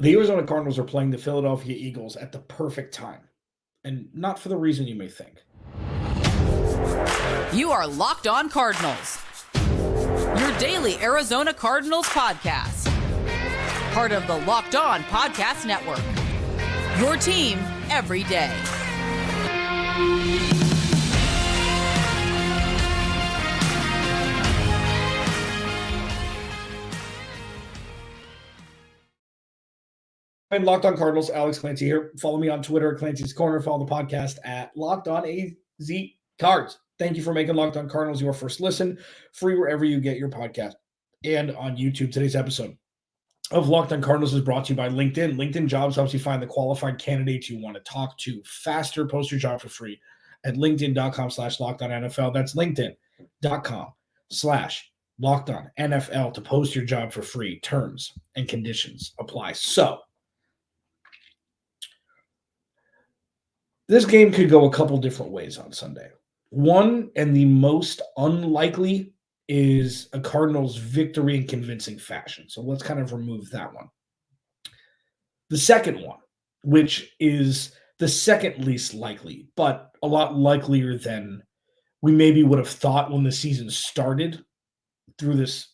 The Arizona Cardinals are playing the Philadelphia Eagles at the perfect time, and not for the reason you may think. You are Locked On Cardinals, your daily Arizona Cardinals podcast. Part of the Locked On Podcast Network, your team every day. I'm Locked On Cardinals, Alex Clancy here. Follow me on Twitter, Clancy's Corner. Follow the podcast at Locked On AZ Cards. Thank you for making Locked On Cardinals your first listen, free wherever you get your podcast, and on YouTube. Today's episode of Locked On Cardinals is brought to you by LinkedIn. LinkedIn Jobs helps you find the qualified candidates you want to talk to faster. Post your job for free at linkedin.com/LockedOnNFL. That's linkedin.com/LockedOnNFL to post your job for free. Terms and conditions apply. So, this game could go a couple different ways on Sunday. One, and the most unlikely, is a Cardinals victory in convincing fashion. So let's kind of remove that one. The second one, which is the second least likely, but a lot likelier than we maybe would have thought when the season started through this,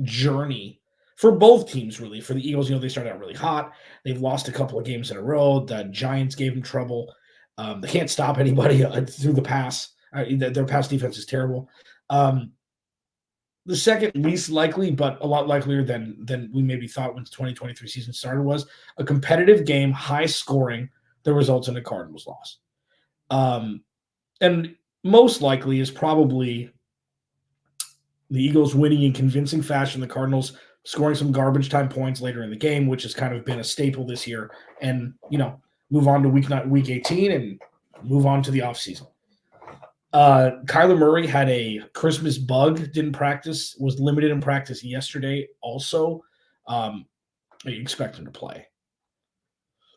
journey for both teams, really. For the Eagles, they started out really hot. They've lost a couple of games in a row. The Giants gave them trouble. They can't stop anybody through the pass. Their pass defense is terrible. The second least likely, but a lot likelier than we maybe thought when the 2023 season started, was a competitive game, high scoring, that results in a Cardinals loss. And most likely is probably the Eagles winning in convincing fashion, the Cardinals scoring some garbage time points later in the game, which has kind of been a staple this year, and, move on to week 18 and move on to the offseason. Kyler Murray had a Christmas bug, didn't practice, was limited in practice yesterday also. You expect him to play.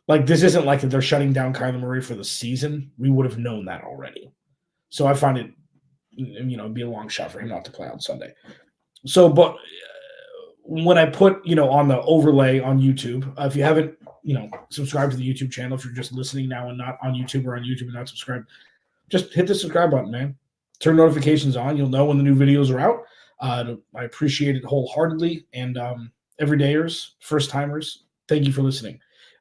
This isn't like that they're shutting down Kyler Murray for the season. We would have known that already. So I find it, it'd be a long shot for him not to play on Sunday. So, but when I put, on the overlay on YouTube, if you haven't, subscribed to the YouTube channel, if you're just listening now and not on YouTube, or on YouTube and not subscribed, just hit the subscribe button, man. Turn notifications on. You'll know when the new videos are out. I appreciate it wholeheartedly. And everydayers, first-timers, thank you for listening.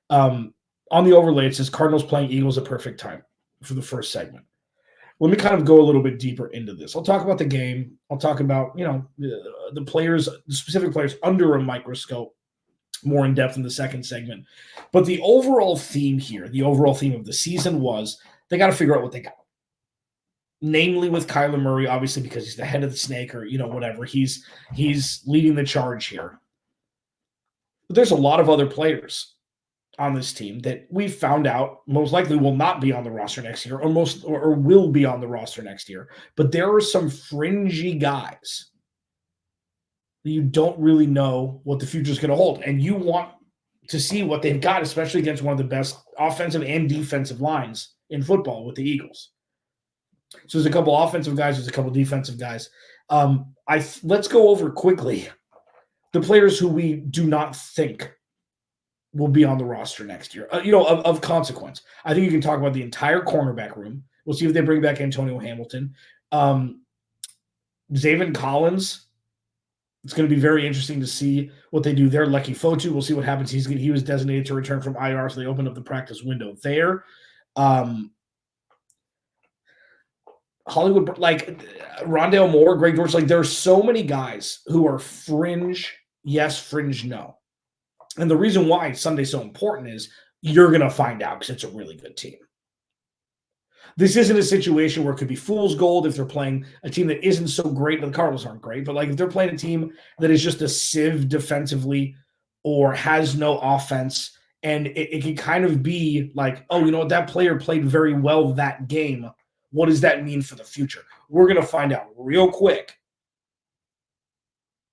On the overlay, it says Cardinals playing Eagles at perfect time for the first segment. Let me kind of go a little bit deeper into this. I'll talk about the game. I'll talk about, the players, the specific players under a microscope, more in depth in the second segment. But the overall theme here, the overall theme of the season was they got to figure out what they got. Namely with Kyler Murray, obviously, because he's the head of the snake, or, whatever. He's leading the charge here. But there's a lot of other players on this team that we've found out most likely will not be on the roster next year, or will be on the roster next year. But there are some fringy guys that you don't really know what the future is going to hold. And you want to see what they've got, especially against one of the best offensive and defensive lines in football with the Eagles. So there's a couple offensive guys, there's a couple defensive guys. Let's go over quickly the players who we do not think will be on the roster next year, of consequence. I think you can talk about the entire cornerback room. We'll see if they bring back Antonio Hamilton. Zaven Collins, it's going to be very interesting to see what they do there. Lecky Fotu, we'll see what happens. He was designated to return from IR, so they opened up the practice window there. Hollywood, Rondale Moore, Greg George, there are so many guys who are fringe, yes, fringe, no. And the reason why Sunday's so important is you're going to find out, because it's a really good team. This isn't a situation where it could be fool's gold if they're playing a team that isn't so great. The Cardinals aren't great, but if they're playing a team that is just a sieve defensively or has no offense, and it can kind of be that player played very well that game. What does that mean for the future? We're going to find out real quick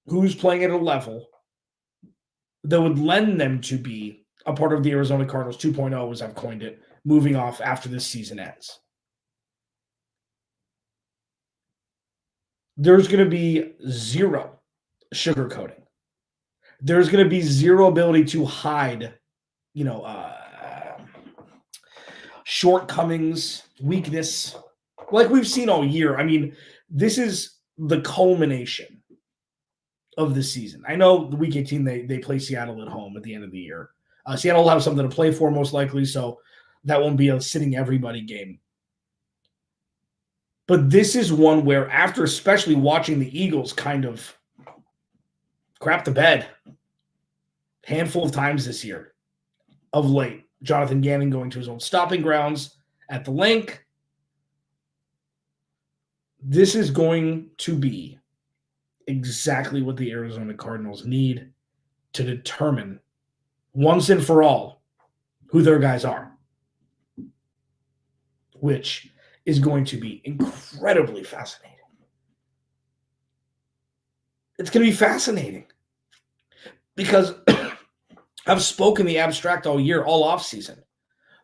who's playing at a level that would lend them to be a part of the Arizona Cardinals 2.0, as I've coined it, moving off after this season ends. There's going to be zero sugarcoating. there's going to be zero ability to hide, shortcomings, weakness, like we've seen all year. I mean, this is the culmination of the season. I know the Week 18, they play Seattle at home at the end of the year. Seattle will have something to play for most likely, so that won't be a sitting everybody game. But this is one where, after especially watching the Eagles kind of crap the bed handful of times this year of late, Jonathan Gannon going to his own stopping grounds at the Link, this is going to be exactly what the Arizona Cardinals need to determine once and for all who their guys are, which is going to be incredibly fascinating. It's going to be fascinating because I've spoken the abstract all year, all offseason.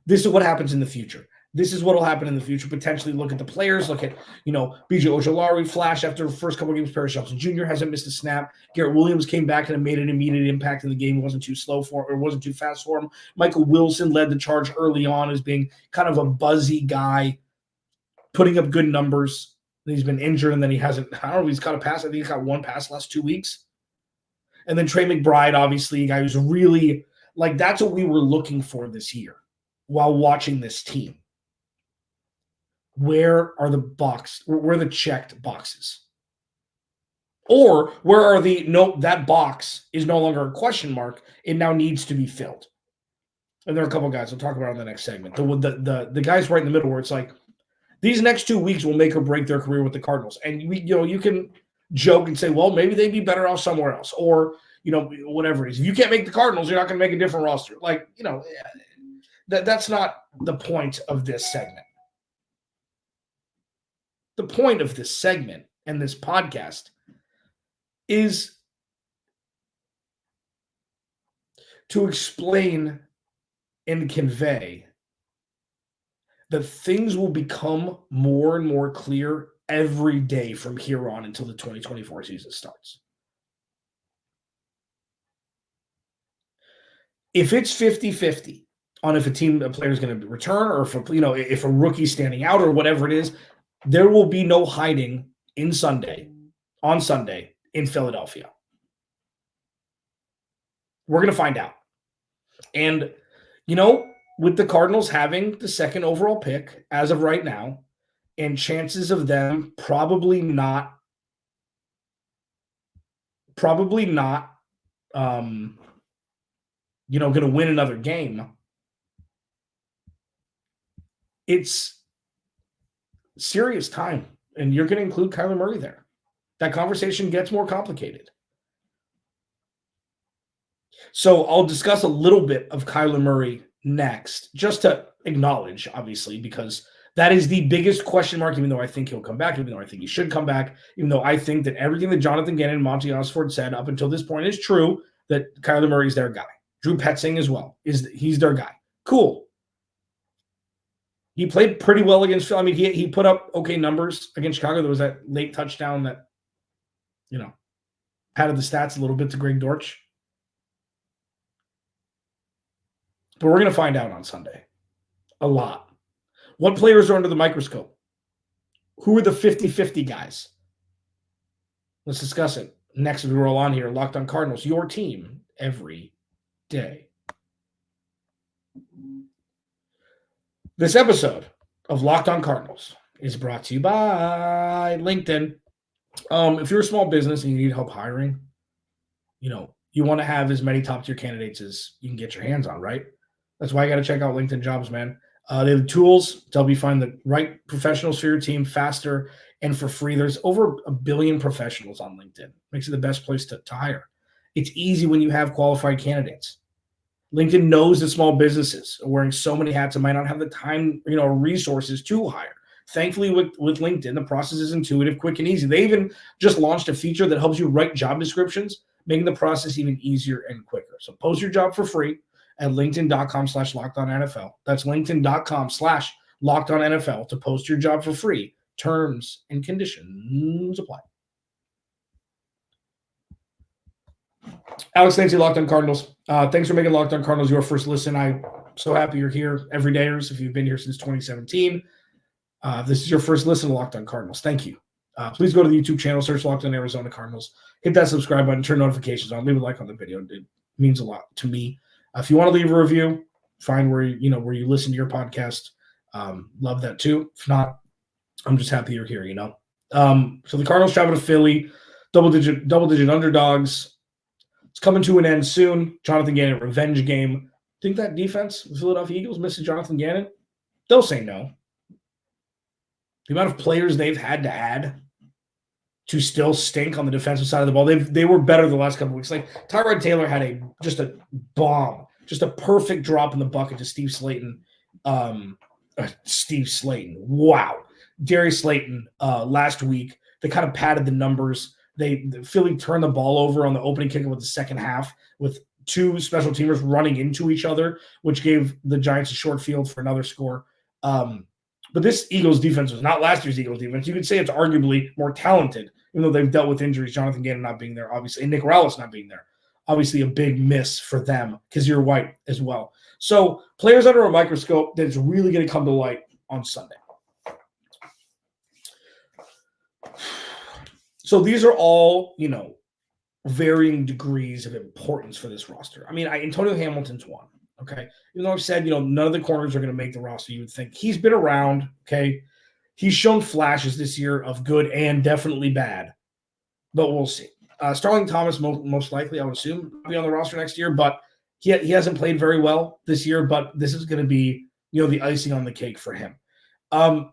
This is what happens in the future. This is what will happen in the future. Potentially look at the players, look at, B.J. Ojolari flash after the first couple of games. Paris Johnson Jr. hasn't missed a snap. Garrett Williams came back and made an immediate impact in the game. It wasn't too slow for him, or wasn't too fast for him. Michael Wilson led the charge early on as being kind of a buzzy guy, putting up good numbers. He's been injured, and then he hasn't. I don't know if he's caught a pass. I think he's got one pass last 2 weeks. And then Trey McBride, obviously, a guy who's really, that's what we were looking for this year while watching this team. Where are the checked boxes? Or where are that box is no longer a question mark. It now needs to be filled. And there are a couple of guys I'll talk about in the next segment. The guys right in the middle where it's like, these next 2 weeks will make or break their career with the Cardinals. And you can joke and say, well, maybe they'd be better off somewhere else, or whatever it is. If you can't make the Cardinals, you're not going to make a different roster. That's not the point of this segment. The point of this segment and this podcast is to explain and convey that things will become more and more clear every day from here on until the 2024 season starts. If it's 50-50 on if a player is going to return, or if a rookie's standing out or whatever it is, there will be no hiding on Sunday in Philadelphia. We're going to find out. And, with the Cardinals having the second overall pick as of right now, and chances of them probably not going to win another game, it's serious time. And you're going to include Kyler Murray there. That conversation gets more complicated. So I'll discuss a little bit of Kyler Murray next, just to acknowledge, obviously, because that is the biggest question mark, even though I think he'll come back, even though I think he should come back, even though I think that everything that Jonathan Gannon and Monty Osford said up until this point is true, that Kyler Murray is their guy. Drew Petzing as well. He's their guy. Cool. He played pretty well against Phil. I mean, he put up okay numbers against Chicago. There was that late touchdown that, padded the stats a little bit to Greg Dortch. But we're going to find out on Sunday. A lot. What players are under the microscope? Who are the 50-50 guys? Let's discuss it next as we roll on here. Locked on Cardinals, your team every day. This episode of Locked on Cardinals is brought to you by LinkedIn. If you're a small business and you need help hiring, you want to have as many top-tier candidates as you can get your hands on, right? That's why you got to check out LinkedIn Jobs, man. They have the tools to help you find the right professionals for your team faster and for free. There's over 1 billion professionals on LinkedIn. Makes it the best place to hire. It's easy when you have qualified candidates. LinkedIn knows that small businesses are wearing so many hats and might not have the time, resources to hire. Thankfully, with LinkedIn, the process is intuitive, quick, and easy. They even just launched a feature that helps you write job descriptions, making the process even easier and quicker. So post your job for free at linkedin.com/LockedOnNFL. That's linkedin.com/LockedOnNFL to post your job for free. Terms and conditions apply. Alex, thanks. You Locked On Cardinals. Thanks for making Locked On Cardinals your first listen. I'm so happy you're here, everydayers. If you've been here since 2017, if this is your first listen to Locked On Cardinals, thank you. Please go to the YouTube channel, search Locked On Arizona Cardinals, hit that subscribe button, turn notifications on, leave a like on the video. It means a lot to me. If you want to leave a review, find where you listen to your podcast. Love that too. If not, I'm just happy you're here. So the Cardinals travel to Philly, double digit underdogs. It's coming to an end soon. Jonathan Gannon, revenge game. Think that defense, the Philadelphia Eagles, misses Jonathan Gannon? They'll say no. The amount of players they've had to add to still stink on the defensive side of the ball, they were better the last couple of weeks. Like Tyrod Taylor had just a bomb, just a perfect drop in the bucket to Steve Slayton. Wow. Darius Slayton last week, they kind of padded the numbers. Philly turned the ball over on the opening kickoff of the second half with two special teamers running into each other, which gave the Giants a short field for another score. But this Eagles defense was not last year's Eagles defense. You could say it's arguably more talented, even though they've dealt with injuries. Jonathan Gannon not being there, obviously, and Nick Rallis not being there. Obviously, a big miss for them. Kyzir White as well. So players under a microscope that is really going to come to light on Sunday. So these are all, varying degrees of importance for this roster. I mean, Antonio Hamilton's one, okay? Even though I've said, none of the corners are going to make the roster, you would think. He's been around, okay? He's shown flashes this year of good and definitely bad, but we'll see. Starling Thomas, most likely, I would assume, will be on the roster next year, but he hasn't played very well this year, but this is going to be, the icing on the cake for him. I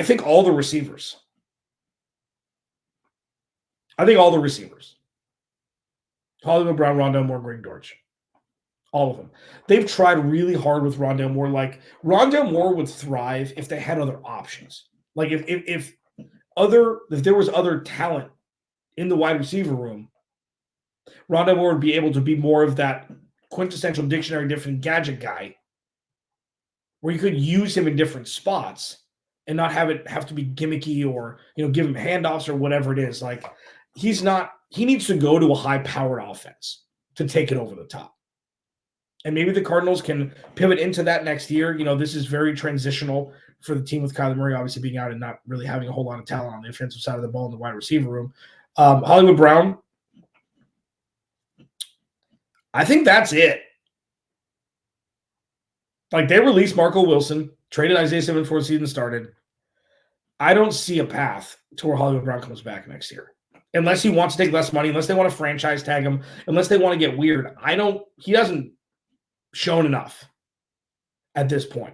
think all the receivers, Hollywood Brown, Rondale Moore, Greg Dortch, all of them. They've tried really hard with Rondale Moore. Like, Rondale Moore would thrive if they had other options. Like, if there was other talent in the wide receiver room, Rondale Moore would be able to be more of that quintessential dictionary different gadget guy where you could use him in different spots and not have to be gimmicky or, give him handoffs or whatever it is. Like, he needs to go to a high-powered offense to take it over the top. And maybe the Cardinals can pivot into that next year. This is very transitional for the team with Kyler Murray obviously being out and not really having a whole lot of talent on the offensive side of the ball in the wide receiver room. Hollywood Brown, I think that's it. Like, they released Marco Wilson, traded Isaiah Simmons before the season started. I don't see a path to where Hollywood Brown comes back next year. Unless he wants to take less money, unless they want to franchise tag him, unless they want to get weird. He hasn't shown enough at this point.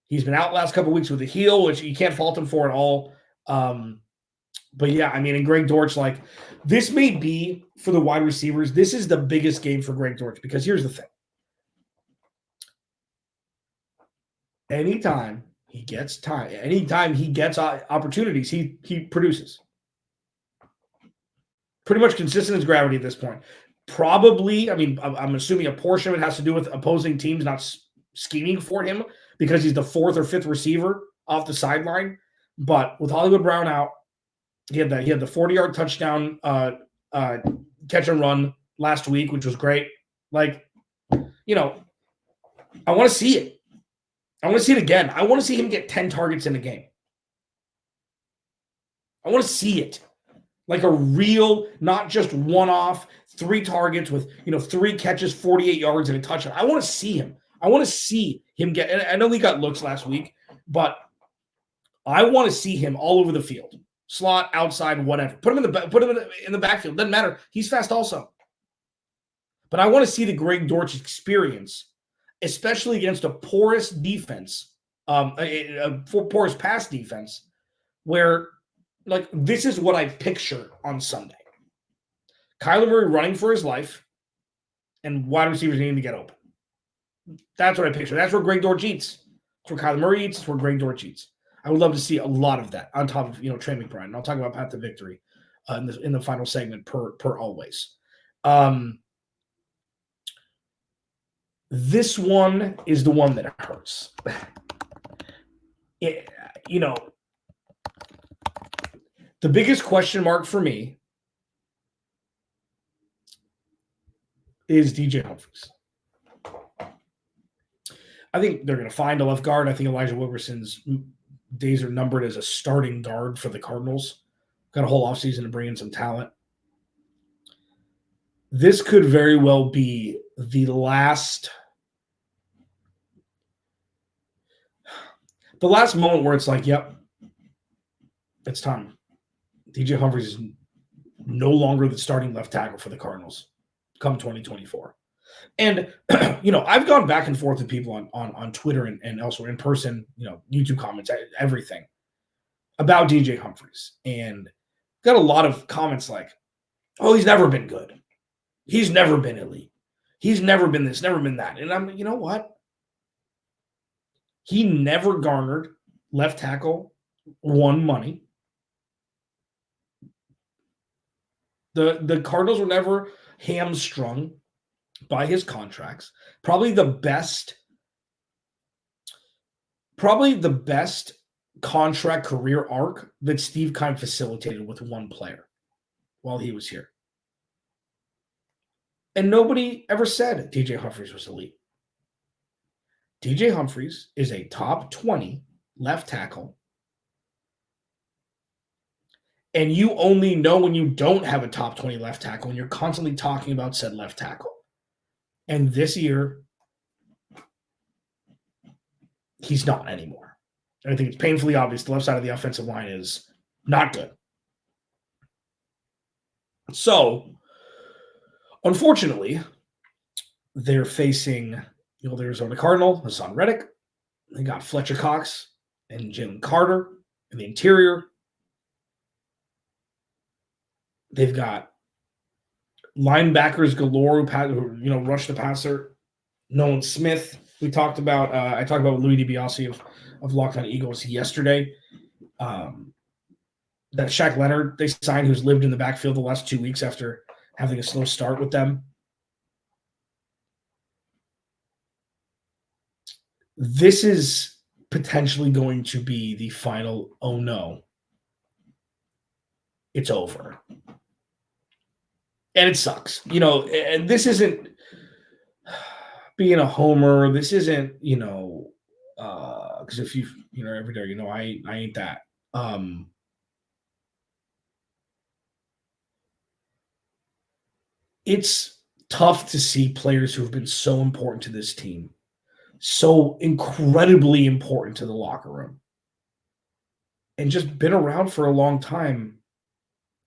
He's been out the last couple of weeks with a heel, which you can't fault him for at all. But yeah, and Greg Dortch, like, this may be for the wide receivers. This is the biggest game for Greg Dortch because here's the thing. Anytime he gets time, anytime he gets opportunities, he produces. Pretty much consistent as gravity at this point. Probably, I'm assuming a portion of it has to do with opposing teams not scheming for him because he's the fourth or fifth receiver off the sideline. But with Hollywood Brown out, he had the 40-yard touchdown catch and run last week, which was great. Like, I want to see it. I want to see it again. I want to see him get 10 targets in a game. I want to see it. Like a real, not just one-off, 3 targets with, 3 catches, 48 yards, and a touchdown. I want to see him. I want to see him get – and I know he got looks last week, but I want to see him all over the field. Slot, outside, whatever. Put him in the backfield. Doesn't matter. He's fast also. But I want to see the Greg Dortch experience, especially against a porous defense, a porous pass defense, where – like, this is what I picture on Sunday. Kyler Murray running for his life and wide receivers needing to get open. That's what I picture. That's where Greg Dortch eats. That's where Kyler Murray eats. That's where Greg Dortch eats. I would love to see a lot of that on top of, Trey McBride. And I'll talk about path to victory in the final segment per always. This one is the one that hurts. The biggest question mark for me is DJ Humphries. I think they're going to find a left guard. I think Elijah Wilkerson's days are numbered as a starting guard for the Cardinals. Got a whole offseason to bring in some talent. This could very well be the last moment where it's like, yep, it's time. DJ Humphries is no longer the starting left tackle for the Cardinals come 2024. And, I've gone back and forth with people on Twitter and elsewhere in person, YouTube comments, everything about DJ Humphries. And got a lot of comments like, oh, he's never been good. He's never been elite. He's never been this, never been that. And I'm, you know what? He never garnered left tackle one money. The Cardinals were never hamstrung by his contracts. Probably the best contract career arc that Steve Keim facilitated with one player while he was here. And nobody ever said DJ Humphries was elite. DJ Humphries is a top 20 left tackle. And you only know when you don't have a top 20 left tackle when you're constantly talking about said left tackle. And this year, he's not anymore. I think it's painfully obvious the left side of the offensive line is not good. So, unfortunately, they're facing the old Arizona Cardinal, Haason Reddick. They got Fletcher Cox and Jalen Carter in the interior. They've got linebackers galore who rush the passer. Nolan Smith. I talked about with Louis DiBiase of Locked On Eagles yesterday. That Shaq Leonard they signed, who's lived in the backfield the last 2 weeks after having a slow start with them. This is potentially going to be the final, oh no, it's over. And it sucks, and this isn't being a homer. This isn't, because if you every day, I ain't that. It's tough to see players who have been so important to this team, so incredibly important to the locker room, and just been around for a long time,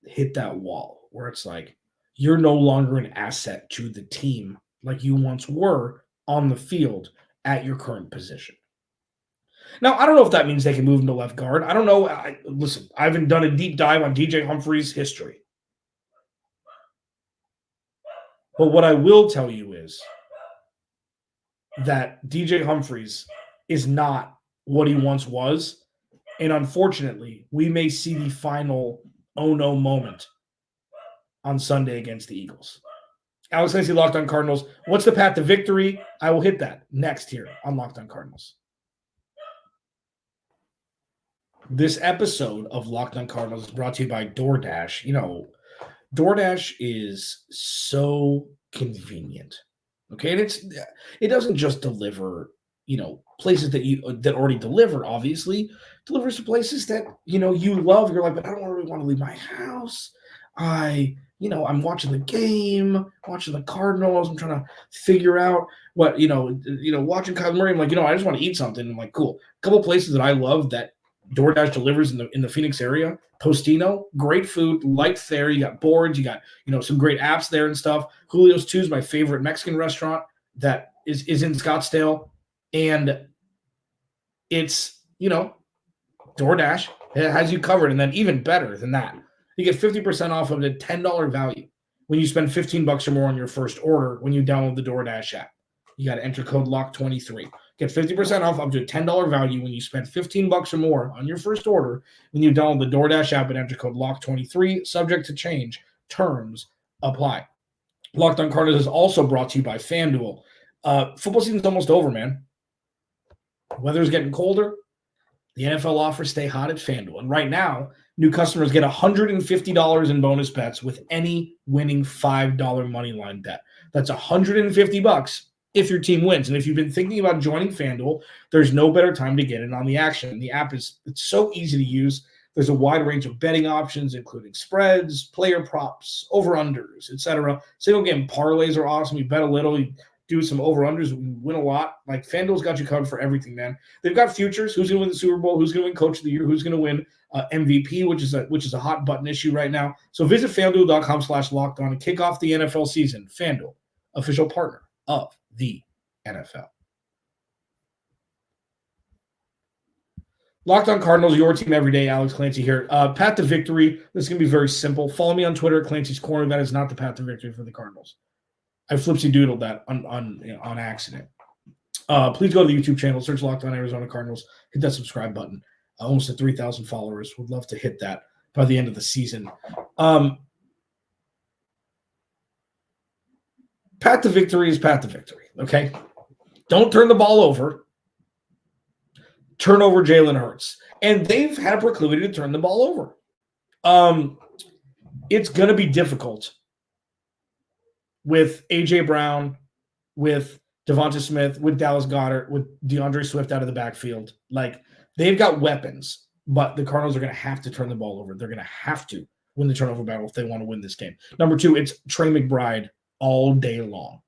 hit that wall where it's like, you're no longer an asset to the team like you once were on the field at your current position. Now, I don't know if that means they can move him to left guard. I don't know. Listen, I haven't done a deep dive on DJ Humphries' history. But what I will tell you is that DJ Humphries is not what he once was. And unfortunately, we may see the final oh no moment on Sunday against the Eagles. Alex Hennessy, Locked On Cardinals. What's the path to victory? I will hit that next here on Locked On Cardinals. This episode of Locked On Cardinals is brought to you by DoorDash. DoorDash is so convenient. Okay, and it doesn't just deliver, places that already deliver, obviously. It delivers to places that, you love. You're like, but I don't really want to leave my house. I'm watching the game, watching the Cardinals. I'm trying to figure out what, watching Kyler Murray. I'm like, I just want to eat something. I'm like, cool. A couple places that I love that DoorDash delivers in the Phoenix area. Postino, great food, light fare. You got boards. You got, some great apps there and stuff. Julio's 2 is my favorite Mexican restaurant that is in Scottsdale. And it's, DoorDash. It has you covered. And then even better than that, you get 50% off of the $10 value when you spend $15 or more on your first order when you download the DoorDash app. You got to enter code LOCK23. Get 50% off up to a $10 value when you spend $15 or more on your first order when you download the DoorDash app and enter code LOCK23. Subject to change. Terms apply. Locked On Cardinals is also brought to you by FanDuel. Football season's almost over, man. Weather's getting colder. The NFL offers stay hot at FanDuel. And right now, New customers get $150 in bonus bets with any winning $5 money line bet. That's $150 if your team wins. And if you've been thinking about joining FanDuel, there's no better time to get in on the action. The app it's so easy to use. There's a wide range of betting options, including spreads, player props, over-unders, etc. Single game parlays are awesome. You bet a little, you do some over-unders, you win a lot. Like, FanDuel's got you covered for everything, man. They've got futures. Who's going to win the Super Bowl? Who's going to win Coach of the Year? Who's going to win MVP, which is a hot button issue right now. So visit FanDuel.com/lockedon and kick off the NFL season. FanDuel, official partner of the NFL. Locked On Cardinals, your team every day. Alex Clancy here. Path to victory. This is going to be very simple. Follow me on Twitter at Clancy's Corner. That is not the path to victory for the Cardinals. I flipsy-doodled that on accident. Please go to the YouTube channel, search Locked On Arizona Cardinals, hit that subscribe button. Almost at 3,000 followers. Would love to hit that by the end of the season. Path to victory is path to victory, okay? Don't turn the ball over. Turn over Jalen Hurts. And they've had a proclivity to turn the ball over. It's going to be difficult with A.J. Brown, with Devonta Smith, with Dallas Goedert, with DeAndre Swift out of the backfield. Like, they've got weapons, but the Cardinals are going to have to turn the ball over. They're going to have to win the turnover battle if they want to win this game. Number two, it's Trey McBride all day long.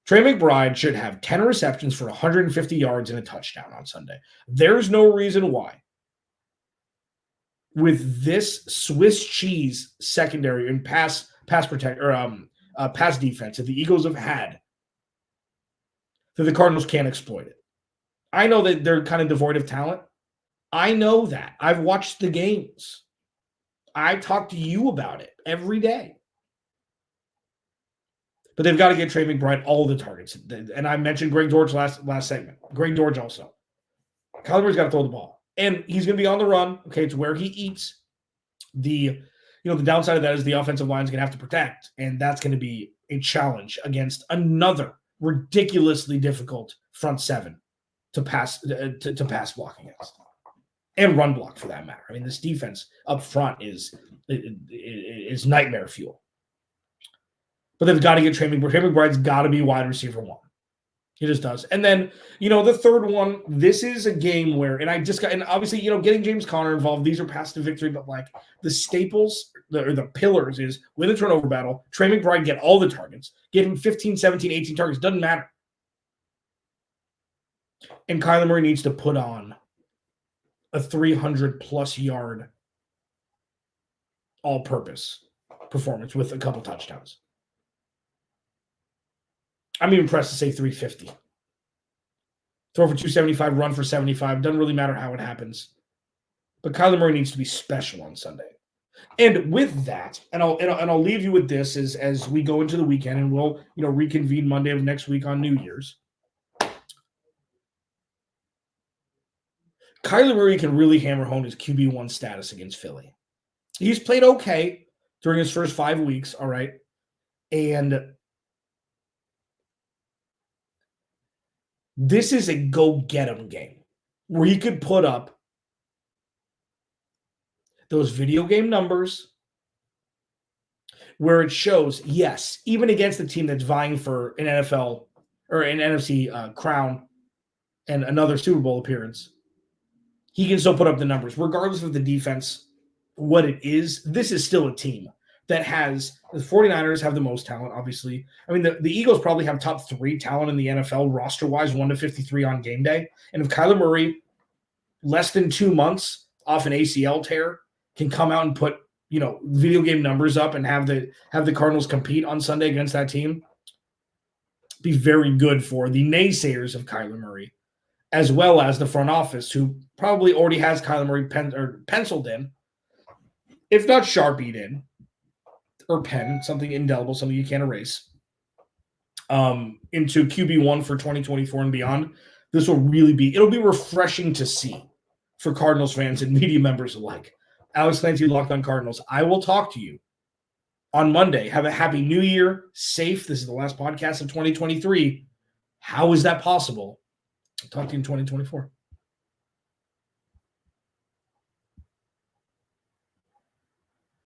Trey McBride should have 10 receptions for 150 yards and a touchdown on Sunday. There's no reason why, with this Swiss cheese secondary and pass defense that the Eagles have had, that the Cardinals can't exploit it. I know that they're kind of devoid of talent. I know that. I've watched the games. I talk to you about it every day. But they've got to get Trey McBride all the targets. And I mentioned Greg Dortch last segment. Greg Dortch also. Kyzir White's got to throw the ball. And he's going to be on the run. Okay, it's where he eats. The downside of that is the offensive line is going to have to protect. And that's going to be a challenge against another ridiculously difficult front seven to pass block against. And run block, for that matter. I mean, this defense up front is nightmare fuel. But they've got to get Trey McBride. Trey McBride's got to be wide receiver one. He just does. And then, the third one, this is a game where, and obviously, getting James Conner involved, these are paths to victory, but like the staples, the pillars is win the turnover battle, Trey McBride get all the targets, get him 15, 17, 18 targets, doesn't matter. And Kyler Murray needs to put on a 300-plus yard all-purpose performance with a couple touchdowns. I'm even impressed to say 350. Throw for 275, run for 75. Doesn't really matter how it happens. But Kyler Murray needs to be special on Sunday. And with that, and I'll leave you with this as we go into the weekend, and we'll reconvene Monday of next week on New Year's. Kyler Murray can really hammer home his QB1 status against Philly. He's played okay during his first 5 weeks, all right? And this is a go-get-him game where he could put up those video game numbers where it shows, yes, even against the team that's vying for an NFL or an NFC crown and another Super Bowl appearance, he can still put up the numbers. Regardless of the defense, what it is, this is still a team that has – the 49ers have the most talent, obviously. I mean, the Eagles probably have top 3 talent in the NFL roster-wise, 1-53 on game day. And if Kyler Murray, less than 2 months off an ACL tear, can come out and put, video game numbers up and have the Cardinals compete on Sunday against that team, be very good for the naysayers of Kyler Murray, as well as the front office, who probably already has Kyler Murray penciled in, if not Sharpied in, or pen, something indelible, something you can't erase, into QB1 for 2024 and beyond. This will really it'll be refreshing to see for Cardinals fans and media members alike. Alex Clancy, Locked On Cardinals. I will talk to you on Monday. Have a happy new year. Safe. This is the last podcast of 2023. How is that possible? I'll talk to you in 2024.